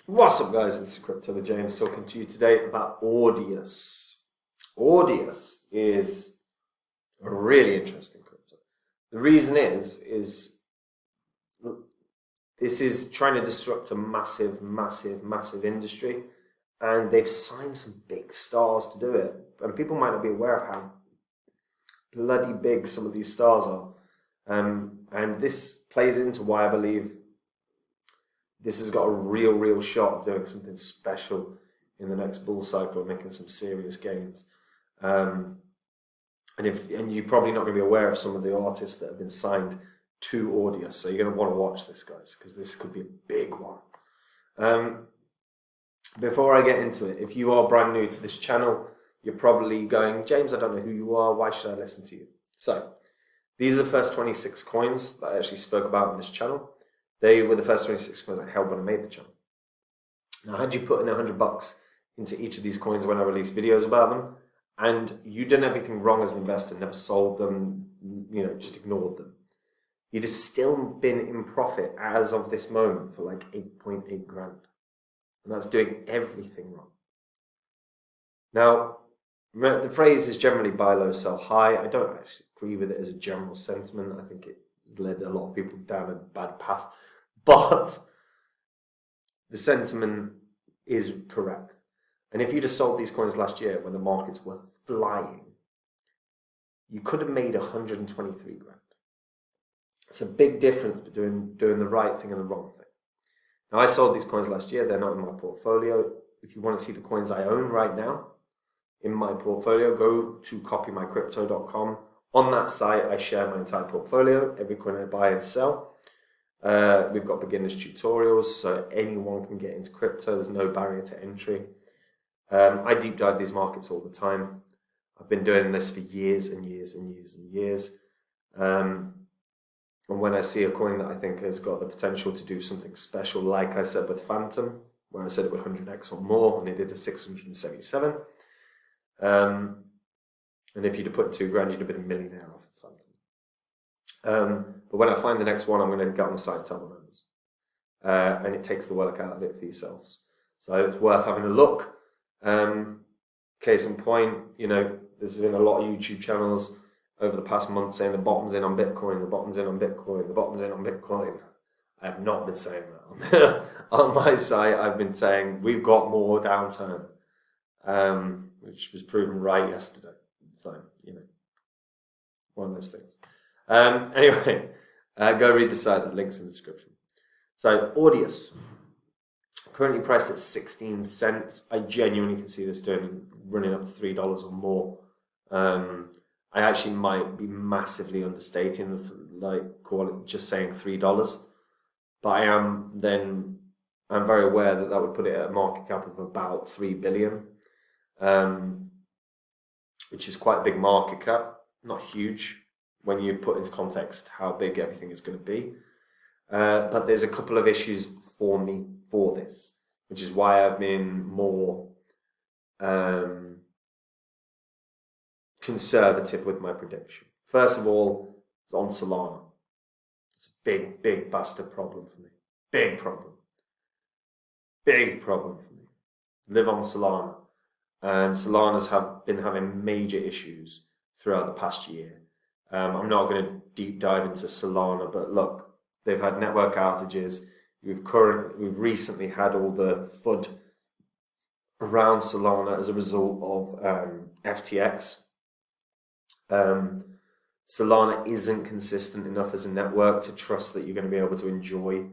What's up, guys? This is Crypto with James talking to you today about Audius. Audius is a really interesting crypto. The reason is this is trying to disrupt a massive industry, and they've signed some big stars to do it. And people might not be aware of how bloody big some of these stars are. And this plays into why I believe this has got a real shot of doing something special in the next bull cycle and making some serious gains. And you're probably not going to be aware of some of the artists that have been signed to Audius, so you're going to want to watch this, guys, because this could be a big one. Before I get into it, if you are brand new to this channel, you're probably going, James, I don't know who you are, why should I listen to you? So, these are the first 26 coins that I actually spoke about on this channel. They were the first 26 coins I held when I made the channel. Now, had you put in $100 into each of these coins when I released videos about them, and you done everything wrong as an investor, never sold them, just ignored them, you'd have still been in profit as of this moment for like 8.8 grand. And that's doing everything wrong. Now, the phrase is generally buy low, sell high. I don't actually agree with it as a general sentiment. I think it led a lot of people down a bad path. But the sentiment is correct. And if you'd have sold these coins last year when the markets were flying, you could have made 123 grand. It's a big difference between doing the right thing and the wrong thing. Now, I sold these coins last year. They're not in my portfolio. If you want to see the coins I own right now in my portfolio, go to copymycrypto.com. On that site, I share my entire portfolio, every coin I buy and sell. We've got beginners tutorials, so anyone can get into crypto. There's no barrier to entry. I deep dive these markets all the time. I've been doing this for years and years. And when I see a coin that I think has got the potential to do something special, like I said with Phantom, where I said it would 100x or more, and it did a 677. And if you'd have put 2 grand, you'd have been a millionaire off of Phantom. But when I find the next one, I'm going to get on the site and tell the members. And it takes the work out of it for yourselves. So it's worth having a look. Case in point, there's been a lot of YouTube channels over the past month saying the bottom's in on Bitcoin, the bottom's in on Bitcoin, the bottom's in on Bitcoin. I have not been saying that. On my site, I've been saying we've got more downturn, which was proven right yesterday. So, one of those things. Anyway, go read the site, that link's in the description. So, Audius, currently priced at 16 cents. I genuinely can see this running up to $3 or more. I actually might be massively understating, just saying $3. But I'm very aware that would put it at a market cap of about 3 billion, which is quite a big market cap. Not huge when you put into context how big everything is going to be. But there's a couple of issues for me for this, which is why I've been more conservative with my prediction. First of all, it's on Solana. It's a big bastard problem for me. Big problem for me. Live on Solana. And Solana's been having major issues throughout the past year. I'm not going to deep dive into Solana, but look, they've had network outages. We've recently had all the FUD around Solana as a result of FTX. Solana isn't consistent enough as a network to trust that you're going to be able to enjoy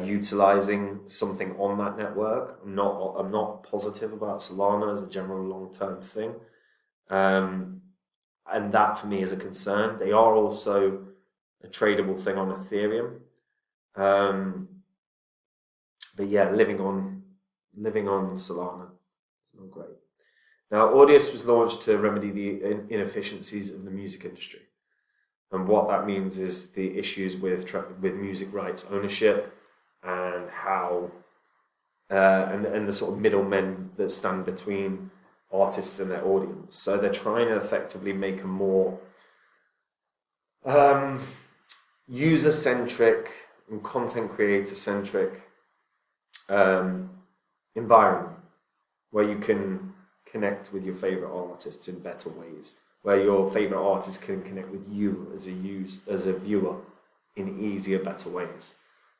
utilizing something on that network. I'm not positive about Solana as a general long-term thing. And that for me is a concern. They are also a tradable thing on Ethereum. But yeah, living on Solana is not great. Now, Audius was launched to remedy the inefficiencies of the music industry. And what that means is the issues with music rights ownership and how and the sort of middlemen that stand between artists and their audience. So they're trying to effectively make a more user-centric and content creator-centric environment where you can connect with your favorite artists in better ways, where your favorite artist can connect with you as a viewer in easier, better ways.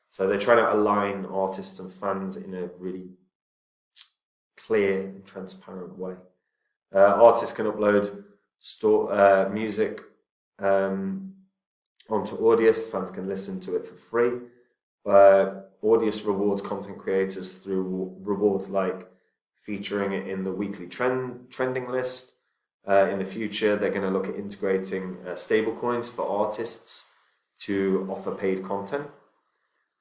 So they're trying to align artists and fans in a really clear and transparent way. Artists can upload music onto Audius. Fans can listen to it for free. Audius rewards content creators through rewards like featuring it in the weekly trending list. In the future, they're going to look at integrating stablecoins for artists to offer paid content,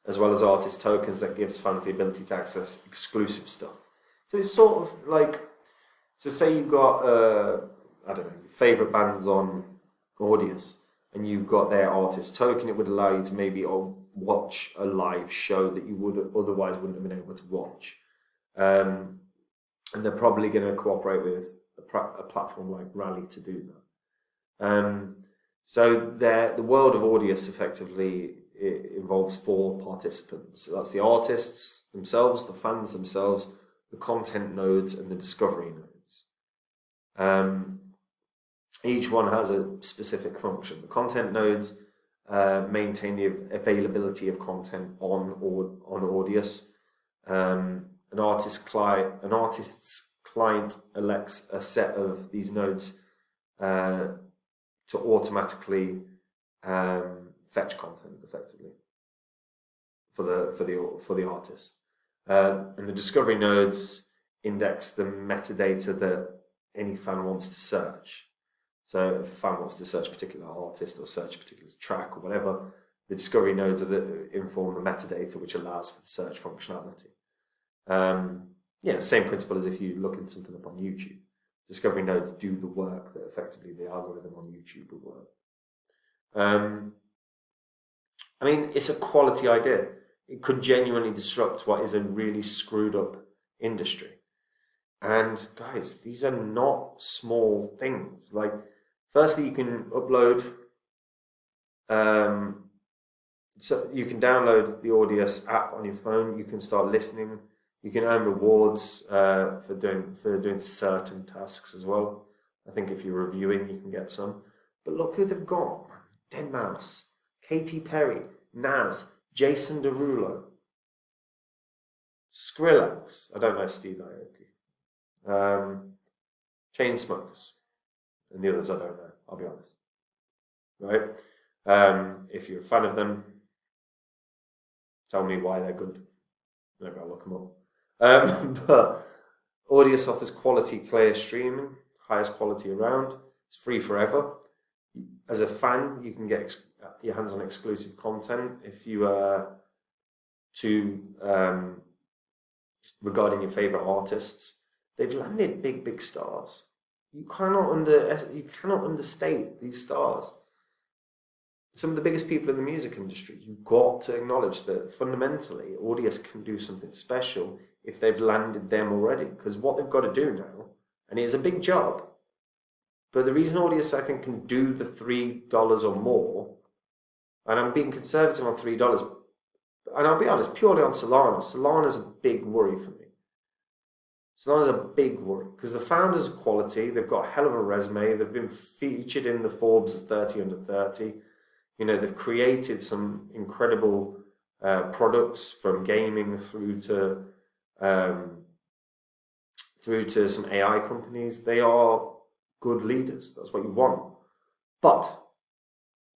as well as artist tokens that gives fans the ability to access exclusive stuff. So it's sort of like, so say you've got, I don't know, your favourite bands on Audius, and you've got their artist token, it would allow you to maybe watch a live show that you would otherwise wouldn't have been able to watch. And they're probably going to cooperate with a platform like Rally to do that. So the world of Audius effectively involves 4 participants. So that's the artists themselves, the fans themselves, the content nodes, and the discovery nodes. Each one has a specific function. The content nodes maintain the availability of content on Audius. An artist's client elects a set of these nodes to automatically fetch content effectively for the artist. And the discovery nodes index the metadata that any fan wants to search. So if a fan wants to search a particular artist or search a particular track or whatever, the discovery nodes inform the metadata, which allows for the search functionality. Same principle as if you look at something up on YouTube. Discovery nodes do the work that effectively the algorithm on YouTube would work. It's a quality idea. It could genuinely disrupt what is a really screwed up industry. And guys, these are not small things. Like, firstly, you can upload, so you can download the Audius app on your phone. You can start listening. You can earn rewards for doing certain tasks as well. I think if you're reviewing, you can get some. But look who they've got: Deadmau5, Katy Perry, Nas, Jason Derulo, Skrillex. I don't know Steve Aoki. Chainsmokers, and the others I don't know, I'll be honest. Right? If you're a fan of them, tell me why they're good. Maybe I'll look them up. But Audius offers quality, clear streaming, highest quality around. It's free forever. As a fan, you can get your hands on exclusive content. If you regarding your favorite artists, they've landed big stars. You cannot understate these stars. Some of the biggest people in the music industry. You've got to acknowledge that fundamentally, Audius can do something special if they've landed them already. Because what they've got to do now, and it is a big job, but the reason Audius, I think, can do the $3 or more, and I'm being conservative on $3, and I'll be honest, purely on Solana. Solana's a big worry for me. Solana's a big worry because the founders are quality. They've got a hell of a resume. They've been featured in the Forbes 30 under 30. You know, they've created some incredible products from gaming through to some AI companies. They are good leaders. That's what you want. But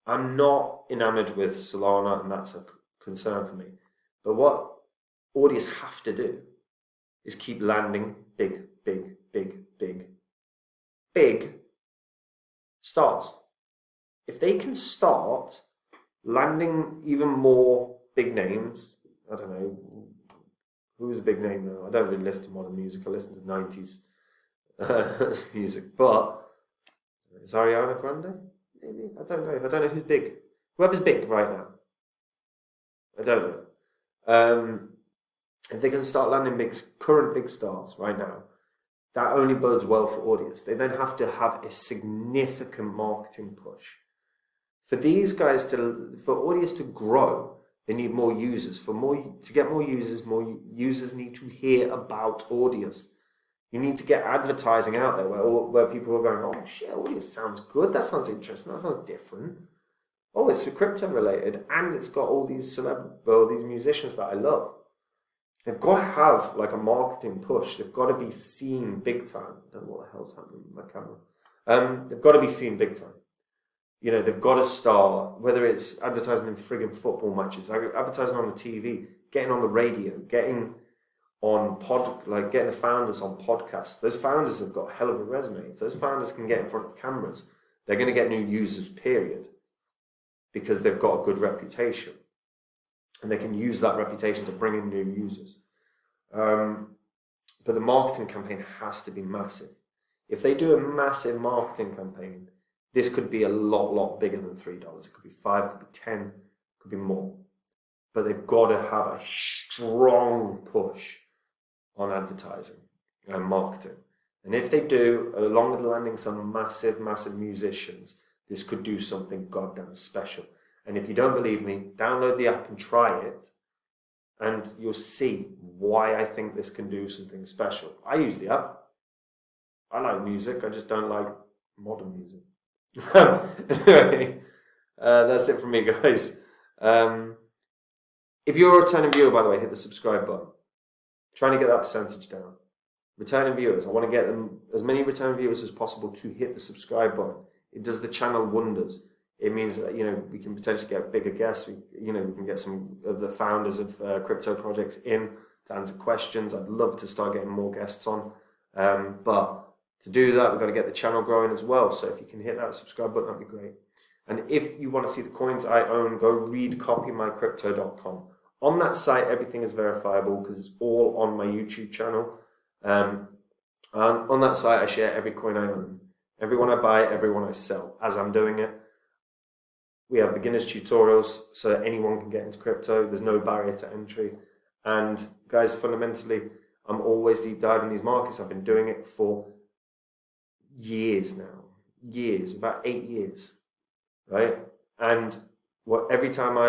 I'm not enamored with Solana, and that's a concern for me. But what Audius have to do is keep landing big stars. If they can start landing even more big names, I don't know, who's a big name now? I don't really listen to modern music. I listen to 90s music. But is Ariana Grande? Maybe? I don't know. I don't know who's big. Whoever's big right now. I don't know. If they can start landing current big stars right now, that only bodes well for Audius. They then have to have a significant marketing push. For these guys for Audius to grow, They need more users. To get more users need to hear about Audius. You need to get advertising out there where people are going, oh shit, Audius sounds good. That sounds interesting. That sounds different. Oh, it's crypto related, and it's got all these these musicians that I love. They've got to have like a marketing push. They've got to be seen big time. I don't know what the hell's happening with my camera. They've got to be seen big time. You know, they've got to start, whether it's advertising in friggin' football matches, advertising on the TV, getting on the radio, getting on getting the founders on podcasts. Those founders have got a hell of a resume. If those founders can get in front of cameras, they're going to get new users, period. Because they've got a good reputation. And they can use that reputation to bring in new users. But the marketing campaign has to be massive. If they do a massive marketing campaign, this could be a lot bigger than $3. It could be $5, it could be 10, it could be more. But they've got to have a strong push on advertising and marketing. And if they do, along with landing some massive musicians, this could do something goddamn special. And if you don't believe me, download the app and try it, and you'll see why I think this can do something special. I use the app. I like music. I just don't like modern music. Anyway, that's it from me, guys. If you're a returning viewer, by the way, hit the subscribe button. Trying to get that percentage down. Returning viewers, I want to get them as many return viewers as possible to hit the subscribe button. It does the channel wonders. It means that, we can potentially get bigger guests. We can get some of the founders of crypto projects in to answer questions. I'd love to start getting more guests on. But to do that, we've got to get the channel growing as well. So if you can hit that subscribe button, that'd be great. And if you want to see the coins I own, go read copymycrypto.com. On that site, everything is verifiable because it's all on my YouTube channel. On that site, I share every coin I own. Everyone I buy, everyone I sell, as I'm doing it. We have beginners tutorials so that anyone can get into crypto. There's no barrier to entry. And guys, fundamentally, I'm always deep diving these markets. I've been doing it for years now. About 8 years, right? And every time I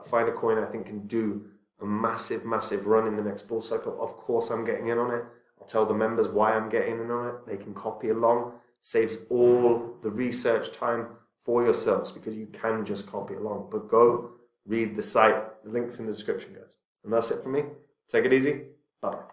find a coin I think can do a massive run in the next bull cycle, of course I'm getting in on it. I'll tell the members why I'm getting in on it. They can copy along. Saves all the research time for yourselves because you can just copy along. But go read the site. The link's in the description, guys. And that's it for me. Take it easy. Bye-bye.